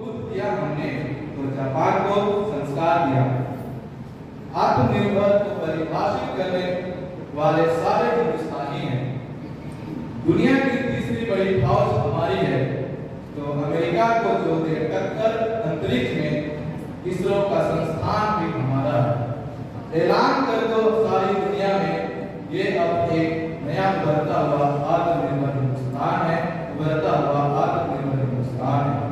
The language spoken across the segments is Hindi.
खुद किया हमने, तो जापान को संस्कार दिया। आत्मनिर्भर को परिभाषित करने वाले सारे हिंदुस्तानी हैं। दुनिया की तीसरी बड़ी फौज हमारी है, तो अमेरिका को जो दे टक्कर अंतरिक्ष में इसरो का संस्थान भी हमारा है। ऐलान कर दो सारी दुनिया में, ये अब एक नया उभरता हुआ आत्मनिर्भर हिंदुस्तान है, उभरता हुआ आत्मनिर्भर हिंदुस्तान है।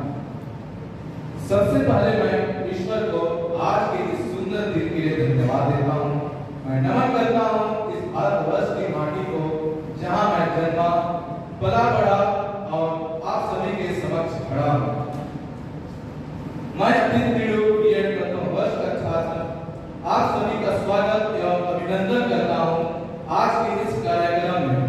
सबसे पहले मैं ईश्वर को आज के इस सुंदर दिन के लिए धन्यवाद देता हूँ। मैं नमन करता हूँ इस भारतवर्ष की माटी को, जहाँ मैं जन्मा, पला बड़ा और आप सभी के समक्ष खड़ा हूँ। मैं अतीत बीएड प्रथम वर्ष का छात्र आप सभी का स्वागत एवं अभिनंदन करता हूँ आज के इस कार्यक्रम में।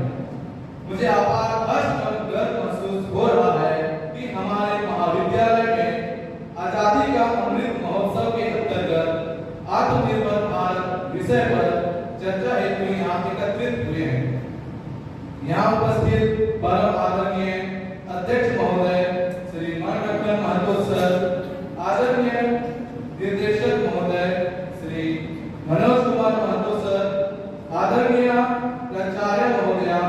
मुझे अपार हर्ष और गर्व महसूस हो रहा है कि हमारे महाविद्यालय में आजादी का अमृत महोत्सव के अंतर्गत आत्मनिर्भर भारत विषय पर चर्चा हेतु यहाँ एकत्रित हुए हैं। यहाँ उपस्थित परम आदरणीय अध्यक्ष महोदय श्री मनरत्न महतो सर, आदरणीय निर्देशक महोदय श्री मनोज कुमार महतो सर, आदरणीय प्राचार्य महोदया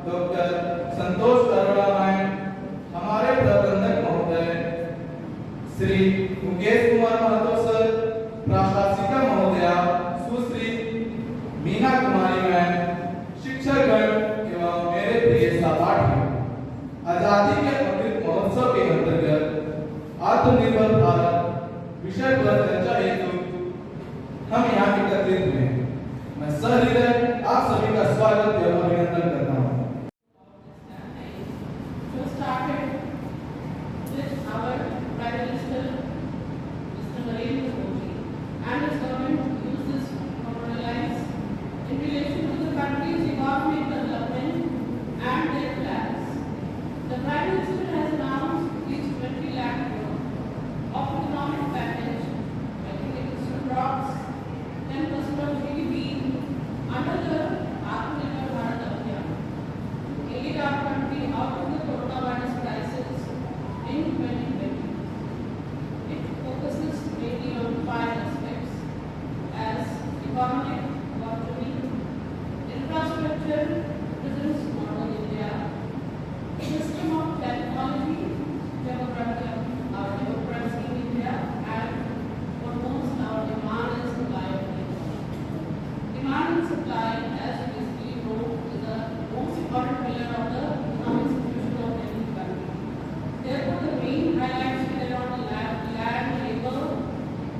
डॉक्टर संतोष अरोड़ा मैम, हमारे प्रबंधक महोदय श्री मुकेश कुमार महतो सर, प्रशासिका महोदया सुश्री मीना कुमारी मैम, शिक्षकगण एवं मेरे प्रिय सहपाठी। आजादी के अमृत महोत्सव के अंतर्गत आत्मनिर्भर भारत विषय पर चर्चा हेतु हम यहाँ एकत्रित हुए हैं। मैं सहृदय आप सभी का स्वागत एवं अभिनंदन करता हूँ।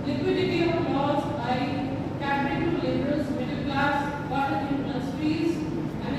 Liquidity of laws like catering to laborers, middle class, cottage industries, and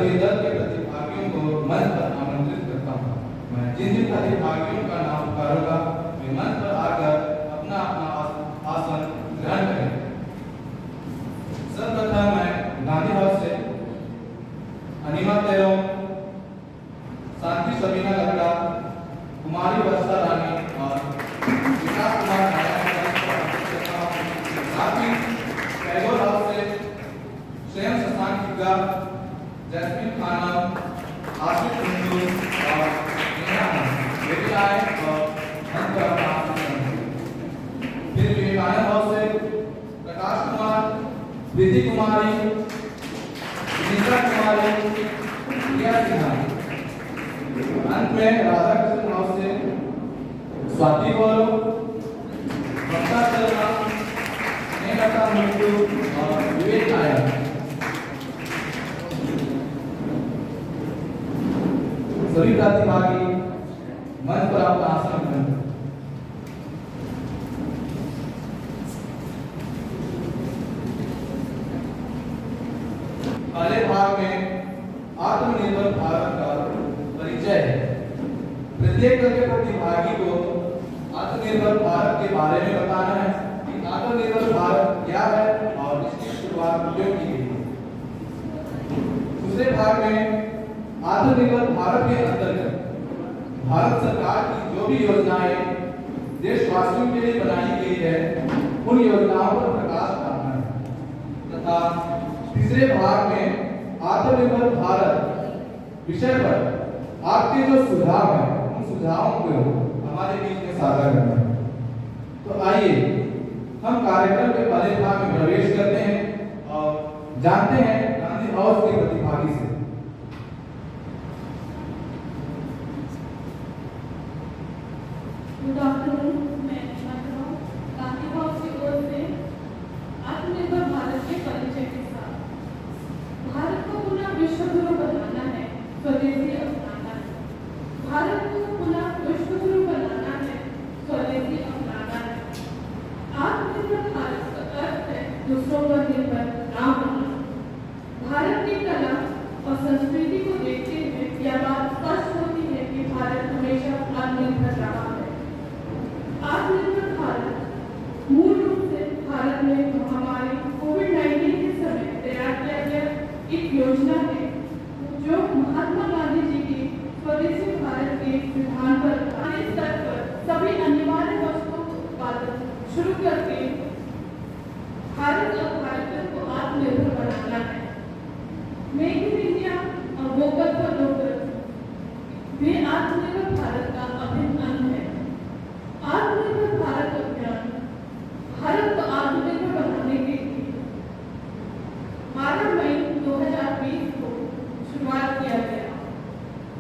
सभी दल के प्रतिभागियों को मंच पर आमंत्रित करता हूँ। मैं जिन जिन प्रतिभागियों का नाम पुकारूंगा वे मंच पर आकर अपना अपना आसन ग्रहण करें। सर्वप्रथम मैं गांधी हाउस से अनिमा तेरो, शांति सबीना लकड़ा, कुमारी वर्षा रानी और विकास कुमार नारायण साथ ही टैगोर हाउस से स्वयं शशांक किग्गा, जैस्मिन खानम, आशिफ हिंदू और नेहा वे भी आए और मंच पर अपना आसन ग्रहण। फिर विवेकानंद हाउस से प्रकाश कुमार, प्रीति कुमारी, निशा कुमारी, प्रिया सिन्हा। अंत में राधा कृष्ण हाउस से स्वाति गौरव, भक्ता शर्मा, स्नेहलता मुंडू और विवेक नायक। सभी प्रतिभागी मंच पर अपना आसन ग्रहण करें। पहले भाग में आत्मनिर्भर भारत का परिचय है। प्रत्येक दल के प्रतिभागी को आत्मनिर्भर भारत के बारे में बताना है कि आत्मनिर्भर भारत क्या है और इसकी शुरुआत क्यों की गई। दूसरे भाग में आत्मनिर्भर भारत के अंतर्गत भारत सरकार की जो भी योजनाएं देशवासियों के लिए बनाई गई है उन योजनाओं पर प्रकाश डालना है तथा तीसरे भाग में आत्मनिर्भर भारत विषय पर आपके जो सुझाव हैं उन सुझावों को हमारे बीच में साझा करना है। तो आइए हम कार्यक्रम के पहले भाग में प्रवेश करते हैं और जानते हैं गांधी हाउस के प्रतिभागी से। गुड आफ्टरनून, मैं गांधी हाउस की ओर से आत्मनिर्भर भारत के परिचय के साथ भारत को पुनः विश्व गुरु बनाना है, स्वदेशी अपनाना है। भारत को पुनः विश्व गुरु बनाना है, स्वदेशी अपनाना है। आत्मनिर्भर भारत का अर्थ है दूसरों पर निर्भर ना होना। भारत की कला और संस्कृति को देखते हुए यह बात स्पष्ट होती है कि भारत हमेशा आत्मनिर्भर रहा है। आत्मनिर्भर भारत मूल रूप से भारत में महामारी कोविड-19 के समय तैयार किया गया एक योजना है जो महात्मा गांधी जी के स्वदेशी भारत के सिद्धांत पर स्थानीय स्तर पर सभी अनिवार्य वस्तुओं का उत्पादन शुरू करके भारत और भारतीयों को आत्मनिर्भर बनाना है। मेक इन इंडिया और वोकल फॉर लोकल भी आत्मनिर्भर भारत का अभिन्न अंग है। आत्मनिर्भर भारत अभियान भारत को आत्मनिर्भर बनाने के लिए 12 मई 2020 को शुरुआत किया गया,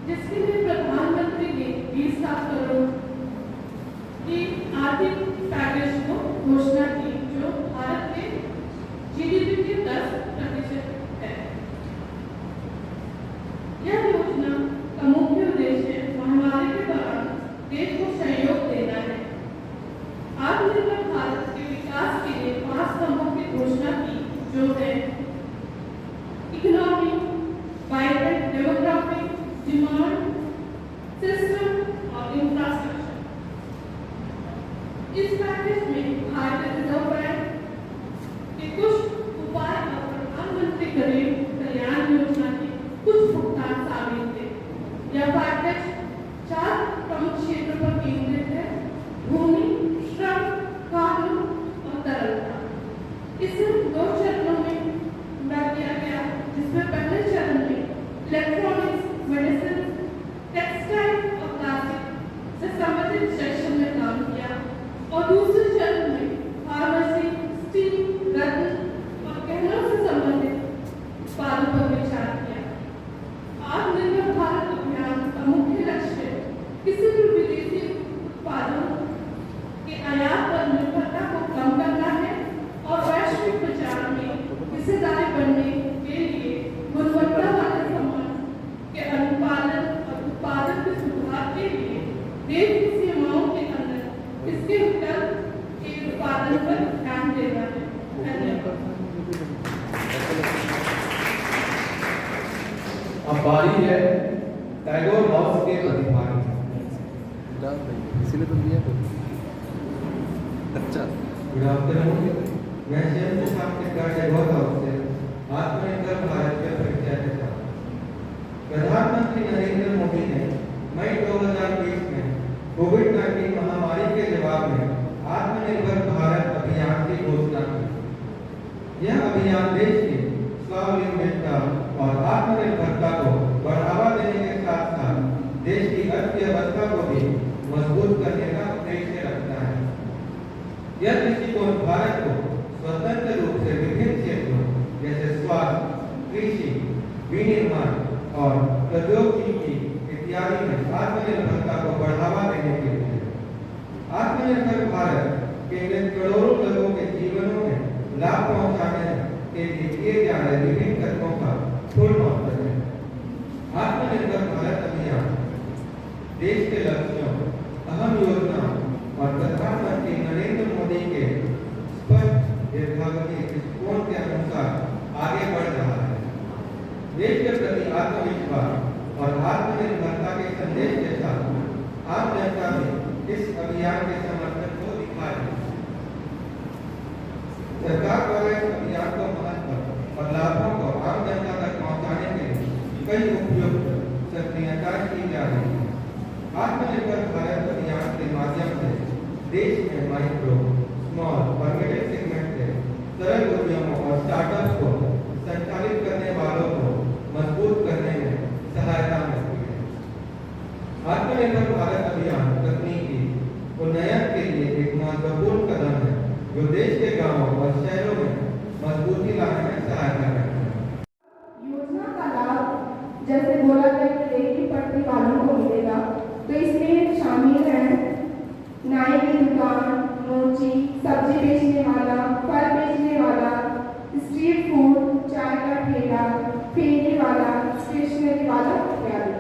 जिसके लिए प्रधानमंत्री ने 20 लाख करोड़ की आर्थिक पैकेज को घोषणा की जो भारत के जीडीपी के 10% है। यह योजना का मुख्य उद्देश्य महामारी के दौरान देश को सहयोग देना है। आत्मनिर्भर भारत के विकास के लिए 5 स्तंभों की घोषणा की जो है economy, vibrant demography, demand system और इंफ्रास्ट्रक्चर। इस पैकेज में भारतीय रिजर्व बैंक के कुछ उपाय और प्रधानमंत्री गरीब कल्याण योजना के कुछ भुगतान शामिल थे। यह पैकेज 4 प्रमुख क्षेत्रों पर केंद्रित है: भूमि, श्रम, कानून और तरलता। इसे 2 चरणों में पूरा किया गया, जिसमें पहले चरण में इलेक्ट्रॉनिक्स, मेडिसिन, टेक्सटाइल और प्लास्टिक से संबंधित सेक्शन में काम किया और दूसरे चरण में फार्मेसी, स्टील, रत्न और गहनों से संबंधित उत्पादों पर विचार किया। आत्मनिर्भर भारत अभियान का मुख्य लक्ष्य किसी भी विदेशी उत्पादों के आयात पर निर्भरता को कम करना है और वैश्विक बाजार में हिस्सेदार बनने के लिए गुणवत्ता वाले सामान के अनुपालन और उत्पादन के सुधार के लिए देश की सीमाओं के अंदर इसके विकल्प के उत्पादन पर ध्यान देना है। धन्यवाद। अब बारी है टैगोर हाउस के प्रतिभागी। इसीलिए तो दिया अच्छा। Good afternoon. मैं शिव प्रसाद टैगोर हाउस से आत्मनिर्भर भारत के परिचय के साथ प्रधानमंत्री नरेंद्र मोदी ने मई 2020 में कोविड-19 महामारी के जवाब में आत्मनिर्भर भारत अभियान की घोषणा की। यह अभियान देश की स्वावलंबिता और आत्मनिर्भरता को बढ़ावा देने के साथ साथ देश की अर्थव्यवस्था को भी मजबूत करने का उद्देश्य रखता है। यह दृष्टिकोण भारत को स्वतंत्र रूप से विभिन्न क्षेत्रों जैसे स्वास्थ्य, कृषि, विनिर्माण और प्रौद्योगिकी इत्यादि में आत्मनिर्भरता को बढ़ावा देने के लिए आत्मनिर्भर भारत के करोड़ों लोगों के जीवनों में लाभ पहुंचाने के लिए किए जा रहे विभिन्न कदमों का पूर्ण महत्व है। आत्मनिर्भर भारत अभियान देश के लक्ष्यों, अहम योजनाओं और प्रधानमंत्री नरेंद्र मोदी के स्पष्ट दीर्घावधि दृष्टिकोण के अनुसार आगे बढ़ रहा है। देश के प्रति आत्मविश्वास और आत्मनिर्भरता के संदेश के साथ आम जनता भी इस अभियान के समर्थन को दिखाए। सरकार द्वारा इस अभियान को महत्व और लाभों को आम जनता तक पहुंचाने के लिए कई उपयुक्त सक्रियताएं की जा रही है। आत्मनिर्भर भारत अभियान के माध्यम से देश में माइक्रो, स्मॉल और मिडिल सेगमेंट के सरल उद्यमों और स्टार्टअप्स को संचालित करने वालों को मजबूत करने में सहायता मिलती है। आत्मनिर्भर भारत अभियान तकनीकी उन्नयन के लिए एक महत्वपूर्ण कदम है जो देश के गांवों और शहरों में मजबूती लाने में सहायता करता है। योजना का लाभ जैसे बोला गया कि रेहड़ी पटरी वालों को मिलेगा, तो इसमें शामिल हैं नाई की दुकान, मोची, सब्जी बेचने वाला, फल बेचने वाला, स्ट्रीट फूड, चाय का ठेला, फेरी वाला, स्टेशनरी वाला इत्यादि।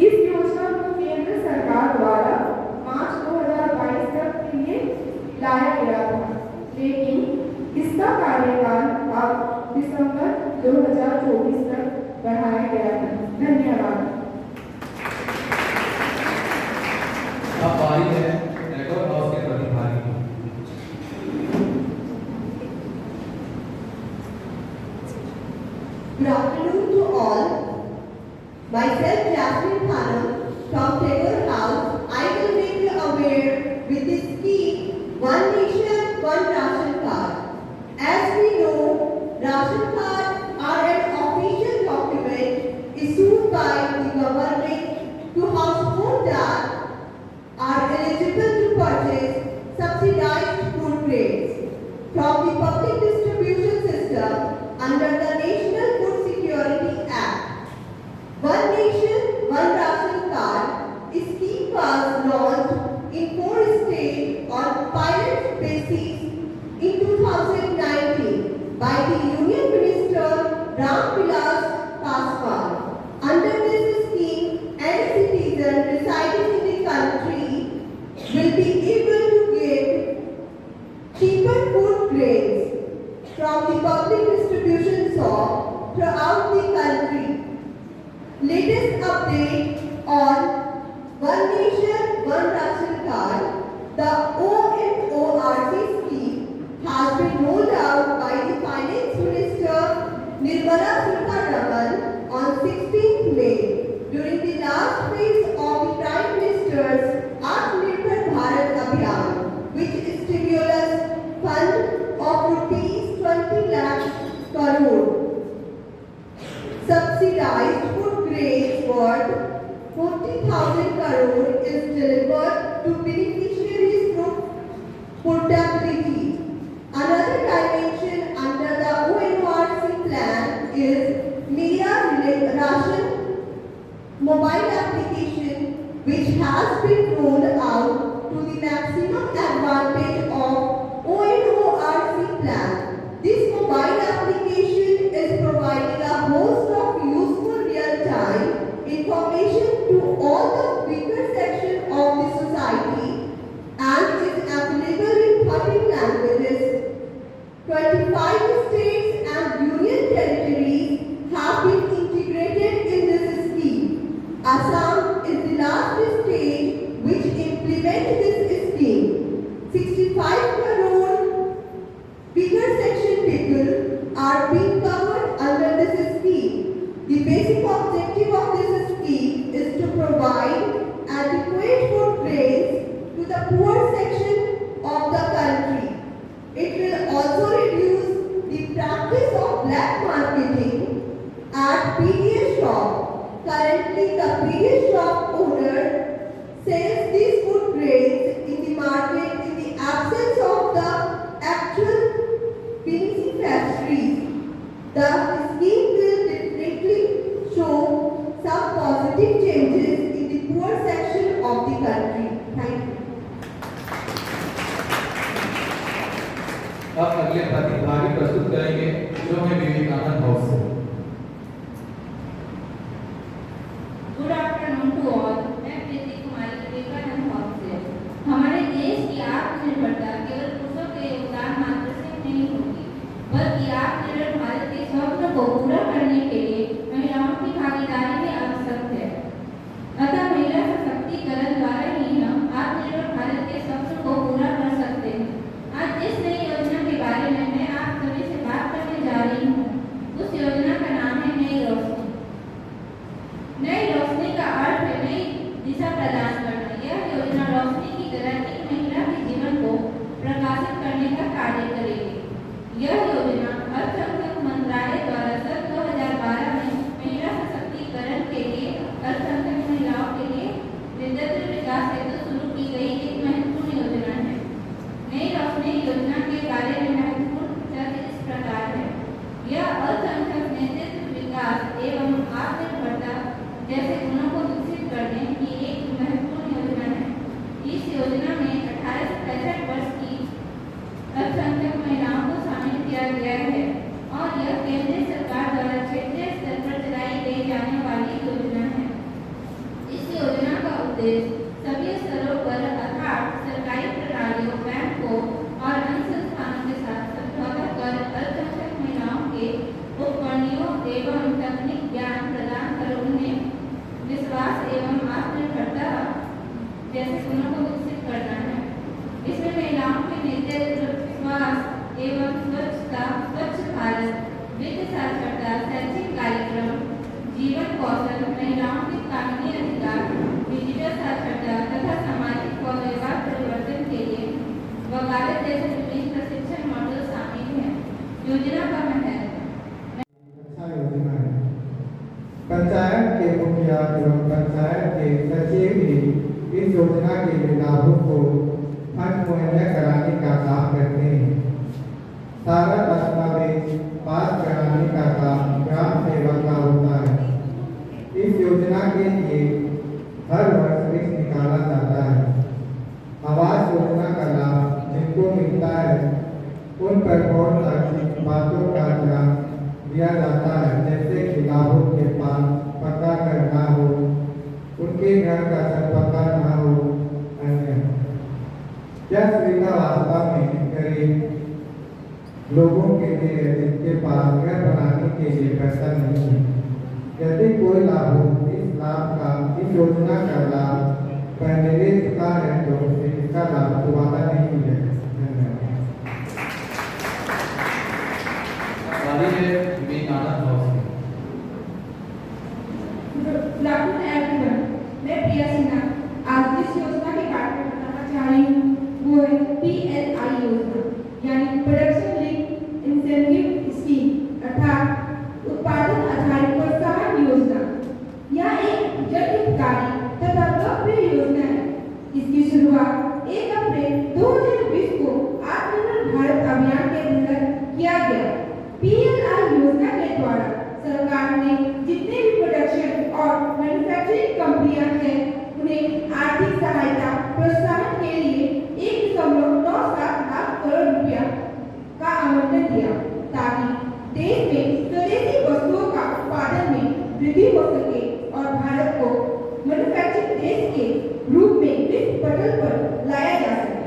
इस योजना को केंद्र सरकार द्वारा मार्च 2022 तक के लिए लाया गया था, लेकिन इसका कार्यकाल अब दिसंबर 2024 तक बढ़ाया गया है। धन्यवाद। अब बारी है टैगोर हाउस के प्रतिभागी। Good afternoon to all. Myself, Jasmine Khanam from Tagore House. I will make you aware with this scheme, One Nation, One Ration Card. As we know, ration cards are an official document issued by the government to households that are eligible to purchase subsidized food grains from the public distribution system under the National Food Security Act. One Nation, One Ration Card scheme was launched in 4 states on pilot basis in 2019 by the Union Minister Ramvilas Paswan. Under this scheme, any citizen residing in the country will be able to get cheaper food grains from the public distribution shop throughout the country. Latest update on One Nation, One Ration Card, the ONORC scheme has been rolled out by the Finance Minister Nirmala Sitharaman on 16th May during the last phase of the Prime Minister's Atmanirbhar Bharat Abhiyan, which stimulus fund of rupees 20 lakh crore. Subsidized food grains worth 40,000 crore is delivered to beneficiaries through portability. Another dimension under the ONORC plan is Mera Ration mobile application, which has been rolled out to the maximum advantage of ONORC plan. This mobile application is providing a host of useful real-time information to all the weaker section of the society and is available in 13 languages. 25 states and union territories have been integrated objective of this scheme is to provide adequate food grains to the poor section of the country. It will also reduce the practice of black marketing at PDS shop. Currently, the PDS shop owner sells these food grains in the market in the absence of the actual finishing factories. The scheme will definitely show some positive changes in the poor section of the country. Thank you. अब अगले प्रतिभागी प्रस्तुत करेंगे जो है विवेकानंद हाउस से। Good afternoon to all. मैं प्रीति कुमारी विवेकानंद हाउस से। हमारे देश की आत्मनिर्भरता केवल पुरुषों के योगदान मात्र से नहीं होगी, बल्कि आत्मनिर्भर भारत के स्वप्न को पूरा करने के लिए महिलाओं की भागीदारी भी आवश्यक है। अतः महिला सशक्तिकरण द्वारा ही हम आत्मनिर्भर भारत के स्वप्न को पूरा कर सकते हैं। आज जिस नई योजना के बारे में मैं आप सभी से बात करने जा रही हूँ, उस योजना का नाम है नई रोशनी। नई रोशनी का अर्थ है नई दिशा प्रदान करना। यह योजना रोशनी की तरह एक महिला के जीवन को प्रकाशित करने का कार्य करेगी। यह योजना अल्पसंख्यक मंत्रालय द्वारा सन 2012 में महिला सशक्तिकरण के लिए अल्पसंख्यक महिलाओं के लिए नेतृत्व विकास हेतु शुरू की गई एक महत्वपूर्ण योजना है। नई रोशनी योजना के बारे में महत्वपूर्ण तथ्य इस प्रकार है। यह अल्पसंख्यक नेतृत्व विकास एवं आत्मनिर्भरता जैसे गुणों को विकसित करने की एक महत्वपूर्ण योजना है। इस योजना में 18 से 65 वर्ष की अल्पसंख्यक महिलाओं को शामिल किया गया है और यह केंद्रीय सरकार द्वारा क्षेत्रीय स्तर पर चलाई गई जाने वाली योजना है। इस योजना का उद्देश्य सभी स्तरों पर अर्थात सरकारी प्रणालियों, बैंकों और अन्य संस्थानों के साथ समझौता कर अल्पसंख्यक महिलाओं के उपकरणों एवं तकनीक ज्ञान प्रदान कर उन्हें विश्वास एवं आत्मनिर्भरता जैसे गुणों को विकसित करना है। इसमें महिलाओं के नेतृत्व, विश्वास एवं स्वच्छता, स्वच्छ भारत, वित्त साक्षरता, शैक्षिक कार्यक्रम, जीवन कौशल, महिलाओं के कानूनी अधिकार, डिजिटल साक्षरता तथा सामाजिक व व्यवहार परिवर्तन के लिए वकालत जैसे विभिन्न प्रशिक्षण मॉडल शामिल हैं। योजना का महत्व। अच्छा योजना है। पंचायत के मुखिया एवं पंचायत के सचिव भी इस योजना के लाभों को फंड मुहैया कराने का काम करते हैं। सारा दस्तावेज पास कराने का काम ग्राम सेवक का होता है। इस योजना के लिए हर वर्ष किस्त निकाला जाता है। आवास योजना का लाभ जिनको मिलता है उन पर बहुत सारी बातों का ध्यान दिया जाता है, जैसे कि लाभों के पास पक्का घर ना हो, उनके घर का छत पक्का ना हो। यह सुविधा वास्तव में गरीब लोगों के लिए जिनके पास घर बनाने के लिए पैसा नहीं है। यदि कोई लाभुक इस योजना का लाभ पहले ले चुका है तो उसे इसका लाभ दोबारा नहीं मिलेगा। विवेकानंद हाउस से। Good afternoon everyone. मैं प्रिया सिन्हा आज जिस योजना के बारे में बताना चाह रही हूँ वो है PLI योजना, यानी प्रोडक्शन लिंक्ड इंसेंटिव स्कीम अर्थात उत्पादन आधारित प्रोत्साहन योजना। यह एक जनहितकारी तथा लोकप्रिय योजना है। इसकी शुरुआत 1 अप्रैल 2020 को आत्मनिर्भर भारत अभियान के अंतर्गत किया गया। PLI योजना के द्वारा सरकार ने जितने भी प्रोडक्शन और मैन्युफैक्चरिंग कंपनियां हैं उन्हें आर्थिक सहायता प्रोत्साहन के लिए 1.97 लाख करोड़ रुपया का आवंटन दिया ताकि देश में स्वदेशी वस्तुओं का उत्पादन में वृद्धि हो सके और भारत को मैन्युफैक्चरिंग देश के रूप में विश्व पटल पर लाया जा सके।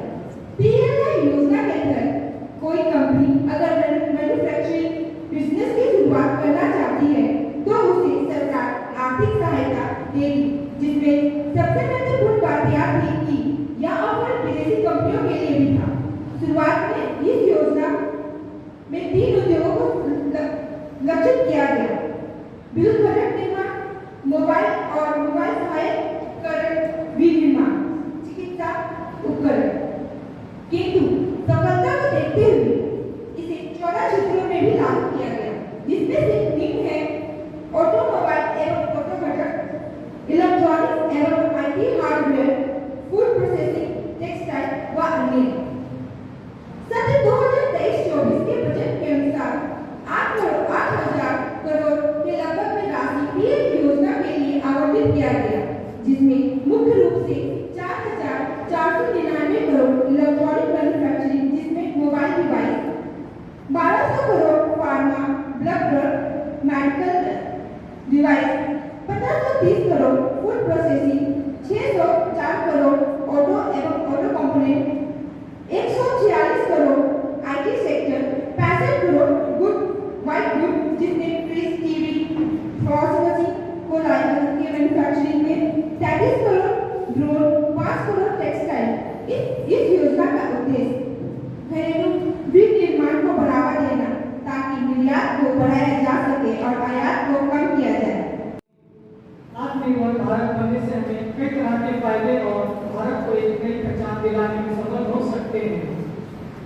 PLI योजना के तहत कोई कंपनी अगर मैन्युफैक्चरिंग बिजनेस की शुरुआत करना चाहती है तो उसे सरकार आर्थिक सहायता देगी, जिसमें सबसे महत्वपूर्ण बात यह थी कि यह ऑफर विदेशी कंपनियों के लिए भी था। शुरुआत में इस योजना में 3 उद्योगों को लक्षित किया गया: विद्युत घटक निर्माण, प्रोसेसिंग, टेक्सटाइल व अन्य। सत्र 2023-24 के बजट के अनुसार 8,000 करोड़ के लगभग में राशि पीएम योजना के लिए आवंटित किया गया, जिसमें मुख्य रूप से 4,499 करोड़ इलेक्ट्रॉनिक मैन्युफैक्चरिंग, जिसमें mobile device, 1,200 crore pharma, blood drug, medical device, 1,530 crore food processing, 604 crore auto एवं auto component, 146 crore IT sector, 65 crore good white good, जिसमें फ्रिज, टीवी, वॉशिंग मशीन को के मैन्युफैक्चरिंग में, 33 करोड़ ड्रोन, 5 करोड़ टेक्सटाइल। इस योजना का उद्देश्य घरेलू विनिर्माण को बढ़ावा देना ताकि निर्यात को बढ़ाया जा सके और आयात को कम किया जाए। आत्मनिर्भर भारत बनने से हमें कई तरह के फायदे और भारत को एक नई पहचान दिलाने में सफल हो सकते हैं।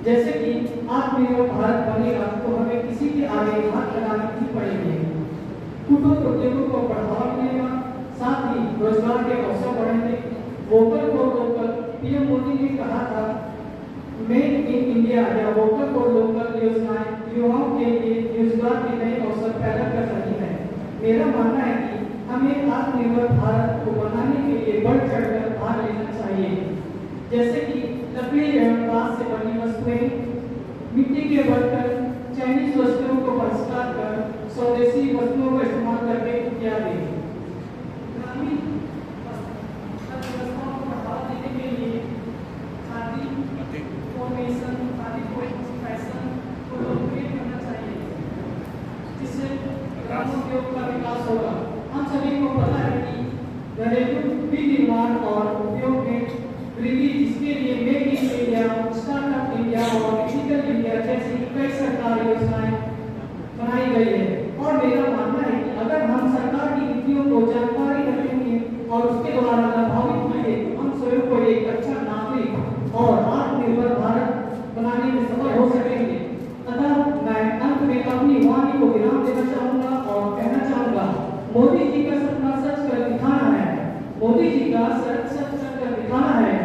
जैसे कि आत्मनिर्भर भारत बनेगा तो हमें किसी के आगे हाथ लगाने नहीं पड़ेंगे, कुटीर उद्योगों को बढ़ावा मिलेगा, साथ ही रोजगार के अवसर बढ़ेंगे। Vocal for local, PM Modi ने कहा था, मेक इन इंडिया या वोकल फॉर लोकल योजनाएं युवाओं के लिए रोजगार के नए अवसर पैदा कर रही है। मेरा मानना है कि हमें आत्मनिर्भर भारत को बनाने के लिए बढ़ चढ़कर भाग लेना चाहिए। जैसे कि लकड़ी एवं बांस से बनी वस्तुएं, मिट्टी के बर्तन, चाइनीज वस्तुओं को बहिष्कार कर स्वदेशी वस्तुओं का इस्तेमाल करके इत्यादि। ग्रामीण अर्थव्यवस्था को बढ़ावा देने के लिए खादी फॉर्मेशन, खादी फैशन को लोकप्रिय करना चाहिए, जिससे ग्रामोद्योग का विकास होगा। हम सभी को पता है कि घरेलू विनिर्माण और उद्योग में वृद्धि, जिसके लिए make in India, startup India और डिजिटल इंडिया जैसी कई सरकारी योजनाएं बनाई गई है। और मेरा मानना है कि अगर हम सरकार की नीतियों को जानकारी रखेंगे और उसके द्वारा प्रभावित होंगे तो हम स्वयं को एक अच्छा नागरिक और आत्मनिर्भर भारत बनाने में सफल हो सकेंगे। अतः मैं अंत में अपनी वाणी को विराम देना चाहूँगा और कहना चाहूँगा, मोदी जी का सपना सच कर दिखाना है, मोदी जी का सच कर दिखाना है,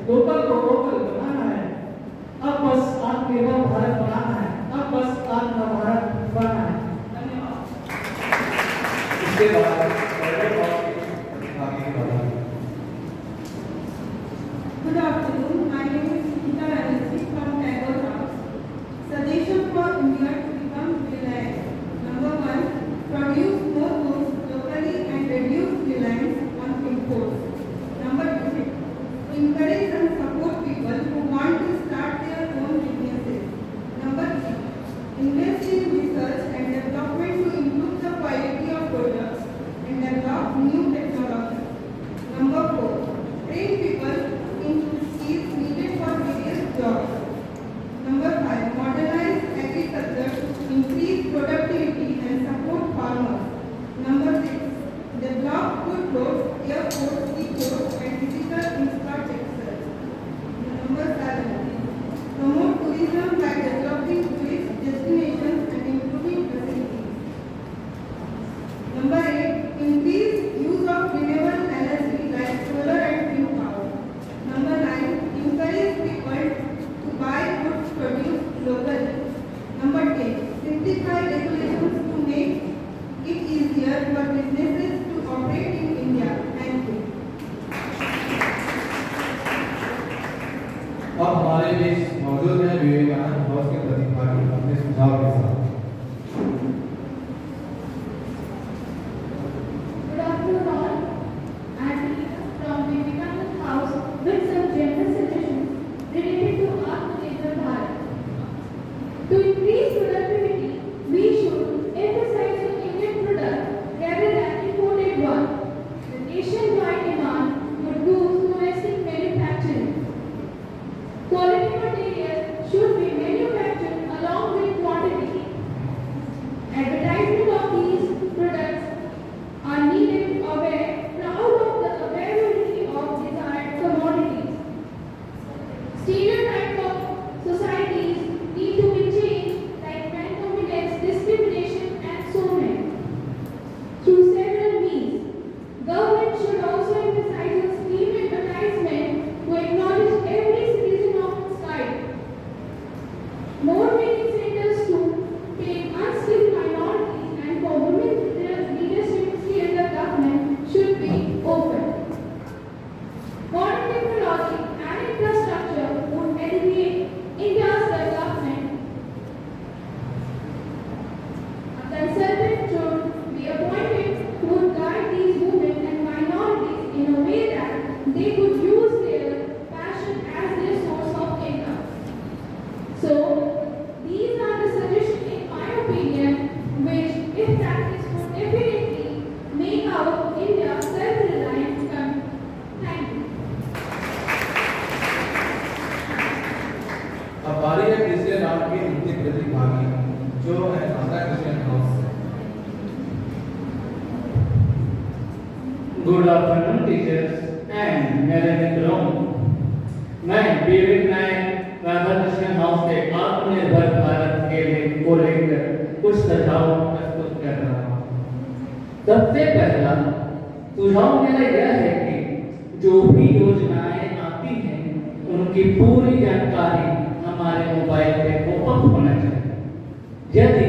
लोकल को वोकल बनाना है। अब बस आत्मनिर्भर भारत बनाना है, अब बस आत्मनिर्भर भारत बनाना है। धन्यवाद। इसके बाद आगे बढ़ा। Good afternoon. My name is Geeta Banerjee from Tagore House. Suggestion for India to become reliant. Number 1, produce more goods locally and reduce reliance on imports. Number 2, encourage and support people who want to start their own businesses. Number 3, invest in research and development to improve the quality of products and develop new technology. Number 4, train people in skills needed for various jobs. Number 5, modernize agriculture to increase productivity and support farmers. Number 6, develop good roads, airports, seaports and physical infrastructure. Number 7, promote tourism by developing tourist destinations and improving facilities. Number 8, increase use of renewable energy like solar and wind power. Number 9, encourage people to buy goods produced locally. Number 10, simplify regulations to make it easier for businesses to operate in India. Thank you. अब हमारे बीच मौजूद हैं विवेकानंद हाउस के प्रतिभागी अपने सुझाव के साथ। Good afternoon all. I am from Vivekanand House with some general suggestions related to Atmanirbhar Bharat. To increase productivity, we should emphasize on Indian product rather than imported one. The nationwide demand for goods domestic manufacturing. Quality material Good afternoon, teachers and मेरे मित्रों। मैं विवेक नायक राधाकृष्ण हाउस से आत्मनिर्भर भारत के लिए को लेकर कुछ सुझाव प्रस्तुत कर रहा हूँ। सबसे पहला सुझाव मेरा यह है कि जो भी योजनाएं आती हैं उनकी पूरी जानकारी हमारे मोबाइल पे पॉपअप होना चाहिए। यदि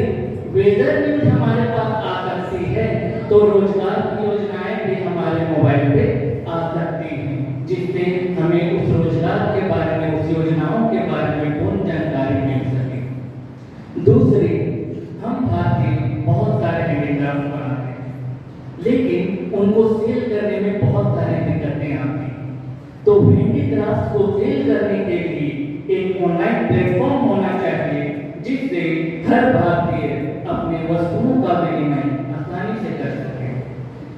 वेदर न्यूज हमारे पास आ सकती है तो रोजगार की योजनाएं भी हमारे मोबाइल पे आ सकती हैं, जिससे हमें उस रोजगार के बारे में, उस योजनाओं के बारे में पूर्ण जानकारी मिल सके। दूसरी, हम भारतीय बहुत सारे हैंडीक्राफ्ट बनाते हैं, लेकिन उनको सेल करने में बहुत सारी दिक्कतें आती हैं। तो हैंडीक्राफ्ट को सेल करने के लिए एक ऑनलाइन प्लेटफॉर्म होना चाहिए, जिससे हर भारतीय अपने वस्तुओं का विनिमय आसानी से कर सके।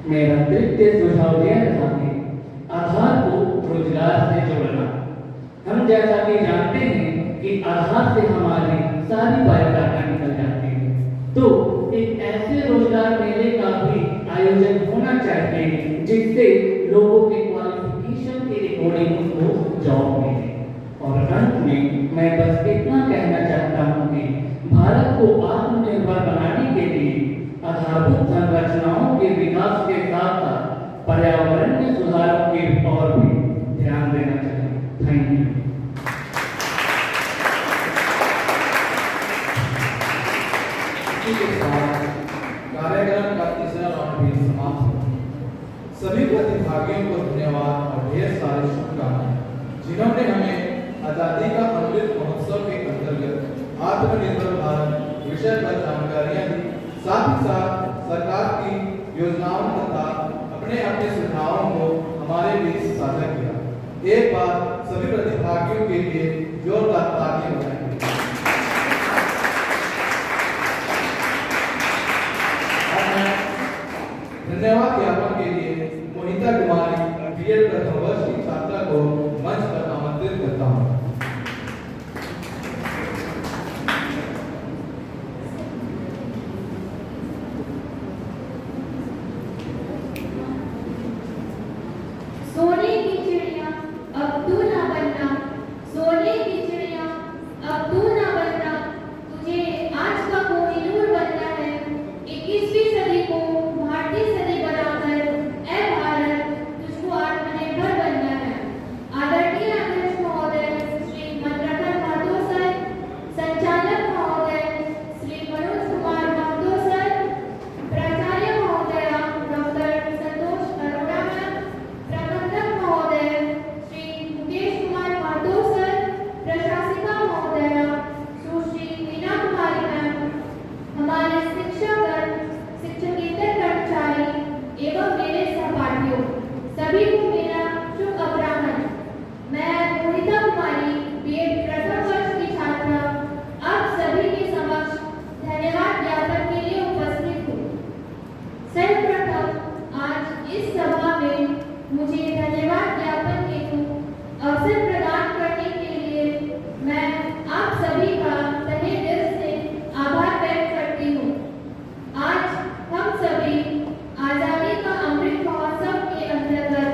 मेरा तृतीय सुझाव यह रहा कि आधार को रोजगार से जोड़ना। हम जैसा कि जानते हैं कि आधार से हमारी सारी बायोडाटा निकल जाती है, तो एक ऐसे रोजगार मेले का भी आयोजन होना चाहिए जिससे लोगों के क्वालिफिकेशन के अकॉर्डिंग उनको जॉब मिले। और अंत में मैं बस इतना कहना चाहता हूँ कि भारत को आत्मनिर्भर बनाने के लिए आधारभूत संरचनाओं के विकास के साथ साथ पर्यावरण में सुधारों की ओर भी ध्यान देना चाहिए। Thank you. इसी के साथ कार्यक्रम का तीसरा राउंड भी समाप्त हुआ। सभी प्रतिभागियों को धन्यवाद और ढेर सारी शुभकामनाएं, जिन्होंने हमें आजादी का अमृत महोत्सव के अंतर्गत आत्मनिर्भर भारत विषय पर जानकारियां दी, साथ ही साथ सरकार की योजनाओं तथा अपने अपने सुझावों को हमारे बीच साझा किया। एक बार सभी प्रतिभागियों के लिए जोरदार तालियां बजाएंगे। धन्यवाद ज्ञापन के लिए मोहिता कुमारी बीएड प्रथम वर्ष की छात्रा को मंच पर आमंत्रित करता हूँ। सोने की चिड़िया अब तू ना बनना, सोने की चिड़िया अब तू ना बनना, तुझे आज का कोहिनूर बनना है। 21वीं सदी को भारतीय सदी बनाकर ऐ भारत तुझको आत्मनिर्भर बनना है। आदरणीय अध्यक्ष महोदय श्री मनरतन महतो सर, संचालक महोदय श्री मनोज कुमार महतो सर, प्राचार्य महोदया डॉक्टर संतोष अरोड़ा मैम, प्रबंधक महोदय श्री मुकेश कुमार महतो सर, प्रशासिका महोदया सुश्री मीना कुमारी मैम, हमारे शिक्षकगण, शिक्षकेतर कर्मचारी एवं मेरे सहपाठियों, सभी को मेरा शुभ अपराह्न। मैं मोहिता कुमारी बीएड प्रथम वर्ष की छात्रा आप सभी के समक्ष धन्यवाद ज्ञापन के लिए उपस्थित हूँ। सर्वप्रथम आज इस सभा में मुझे धन्यवाद ज्ञापन हेतु अवसर प्रदान करने के लिए मैं आप सभी का तहे दिल से आभार व्यक्त करती हूँ। आज हम सभी आजादी का अमृत महोत्सव के अंतर्गत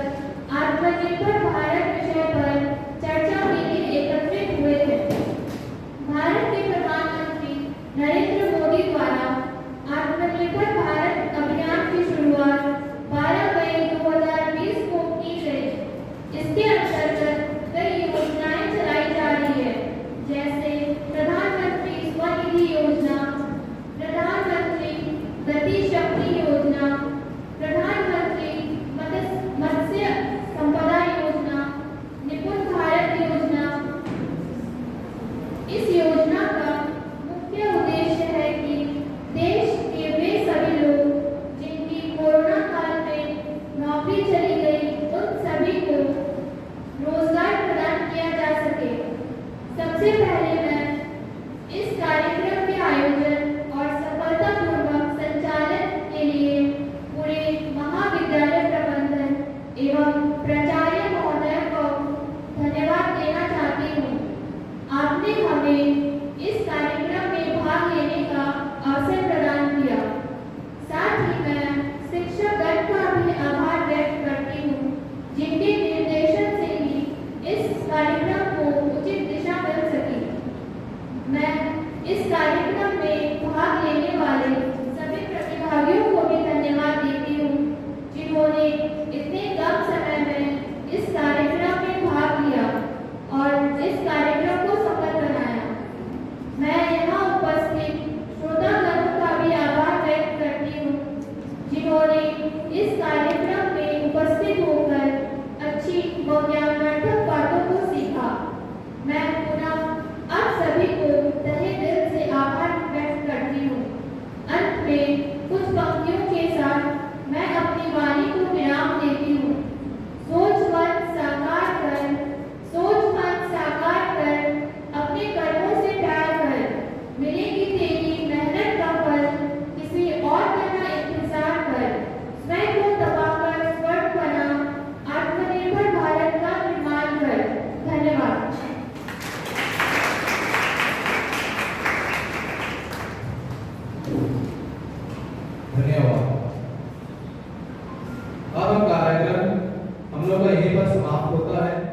कार्यक्रम हम लोग का यहीं पर समाप्त होता है।